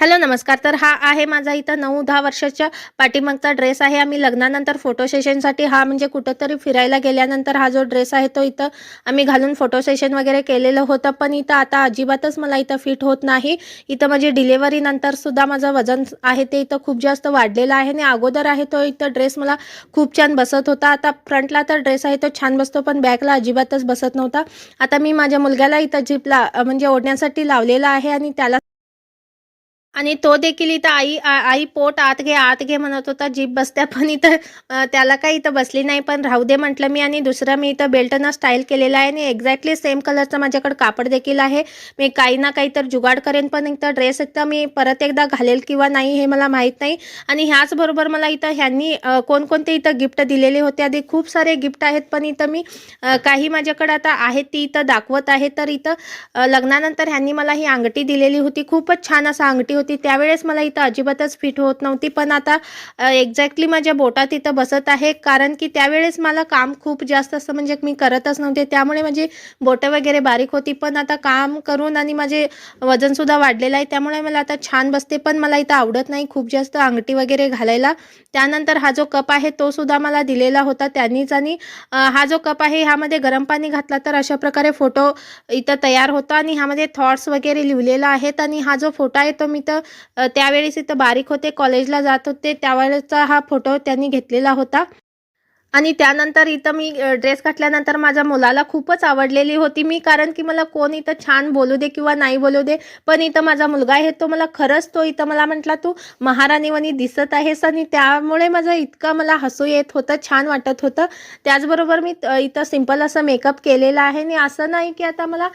Hello नमस्कार. तर हा आहे माझा इथं 9-10 वर्षाच्या पाठीमागचा ड्रेस आहे. आम्ही लग्नानंतर फोटो सेशनसाठी हा कुठेतरी फिरायला गेल्यानंतर हा जो ड्रेस आहे तो इथं आम्ही घालून फोटो सेशन वगैरे केलेलं होतं. पण इथं आता अजिबातच मला इथं फिट होत नाही. इथं माझी डिलिव्हरीनंतर सुद्धा माझं वजन आहे ते इथं खूप जास्त वाढलेलं आहे आणि अगोदर आहे तो इथं ड्रेस मला खूप छान बसत होता. आता फ्रंटला तर ड्रेस आहे तो छान बसतो, पण बॅकला अजिबातच बसत नव्हता. आता मी माझ्या मुलग्याला इथं जिपला ओढण्यासाठी लावलेला आहे आणि तो देखील इथं आई पोट आत घे, आत घे म्हणत होता. जीभ बसत्या पण इथं त्याला काही इथं बसली नाही. पण राहू दे म्हटलं मी आणि दुसरं मी इथं बेल्टनं स्टाईल केलेला आहे आणि एक्झॅक्टली सेम कलरचं माझ्याकडे कापड देखील आहे. मी काही ना काही तर जुगाड करेन, पण इथं ड्रेस एकदा मी परत एकदा घालेल किंवा नाही हे मला माहीत नाही. आणि ह्याचबरोबर मला इथं ह्यांनी कोणकोणते इथं गिफ्ट दिलेले होते. आधी खूप सारे गिफ्ट आहेत, पण इथं मी काही माझ्याकडे आता आहेत ती इथं दाखवत आहे. तर इथं लग्नानंतर ह्यांनी मला ही अंगठी दिलेली होती. खूपच छान असं अंगठी होती. त्यावेळेस मला इथं अजिबातच फिट होत नव्हती, पण आता एक्झॅक्टली माझ्या बोटात इथं बसत आहे. कारण की त्यावेळेस मला काम खूप जास्त असं मी करतच नव्हते, त्यामुळे माझी बोटं वगैरे बारीक होती. पण आता काम करून आणि माझे वजनसुद्धा वाढलेलं आहे, त्यामुळे मला आता छान बसते. पण मला इथं आवडत नाही खूप जास्त अंगठी वगैरे घालायला. त्यानंतर हा जो कप आहे तो सुद्धा मला दिलेला होता त्यांनीच. आणि हा जो कप आहे ह्यामध्ये गरम पाणी घातला तर अशा प्रकारे फोटो इथं तयार होता आणि ह्यामध्ये थॉट्स वगैरे लिहिलेलं आहेत. आणि हा जो फोटो आहे तो मी तर त्यावेळेस इथं बारीक होते, कॉलेजला जात होते, त्यावेळेसचा हा फोटो त्यांनी घेतलेला होता. आणि त्यानंतर इथं मी ड्रेस घातल्यानंतर माझ्या मुलाला खूपच आवडलेली होती मी. कारण की मला कोण इथं छान बोलू दे किंवा नाही बोलू दे, पण इथं माझा मुलगा आहे तो मला खरंच तो इथं मला म्हटला, "तू महाराणीवाणी दिसत आहेस." आणि त्यामुळे माझं इतकं मला हसू येत होतं, छान वाटत होतं. त्याचबरोबर मी इथं सिंपल असं मेकअप केलेला आहे आणि असं नाही की आता मला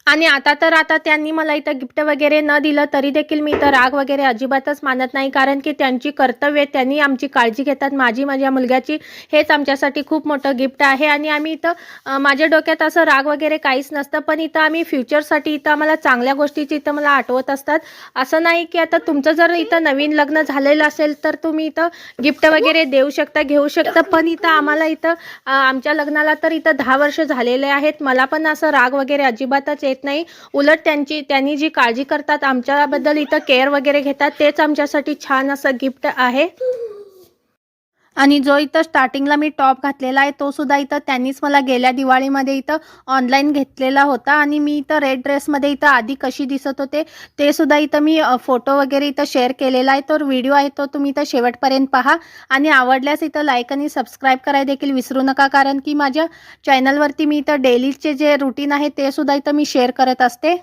आणि आता त्यांनी मला इथं गिफ्ट वगैरे न दिलं तरी देखील मी इथं राग वगैरे अजिबातच मानत नाही. कारण की त्यांची कर्तव्य, त्यांनी आमची काळजी घेतात, माझ्या मुलग्याची. हेच आमच्यासाठी खूप मोठं गिफ्ट आहे. आणि आम्ही इथं माझ्या डोक्यात असं राग वगैरे काहीच नसतं, पण इथं आम्ही फ्युचरसाठी इथं आम्हाला चांगल्या गोष्टीची इथं मला आठवत असतात. असं नाही की आता तुमचं जर इथं नवीन लग्न झालेलं असेल तर तुम्ही इथं गिफ्ट वगैरे देऊ शकता, घेऊ शकता. पण इथं आम्हाला इथं आमच्या लग्नाला तर इथं 10 वर्ष झालेले आहेत. मला पण असं राग वगैरे अजिबातच येत नाही. उलट त्यांनी जी काळजी करतात आमच्याबद्दल, इथं केअर वगैरे घेतात, तेच आमच्यासाठी छान असं गिफ्ट आहे. आणि जो इथं स्टार्टिंगला मी टॉप घातलेला आहे तो सुद्धा इथं त्यांनीच मला गेल्या दिवाळीमध्ये इथं ऑनलाईन घेतलेला होता. आणि मी इथं रेड ड्रेसमध्ये इथं आधी कशी दिसत होते ते सुद्धा इथं मी फोटो वगैरे इथं शेअर केलेला आहे. तो व्हिडिओ आहे तो तुम्ही इथं शेवटपर्यंत पहा. आणि आवडल्यास इथं लाईक आणि सबस्क्राईब करायला देखील विसरू नका. कारण की माझ्या चॅनलवरती मी इथं डेलीचे जे रुटीन आहे ते सुद्धा इथं मी शेअर करत असते.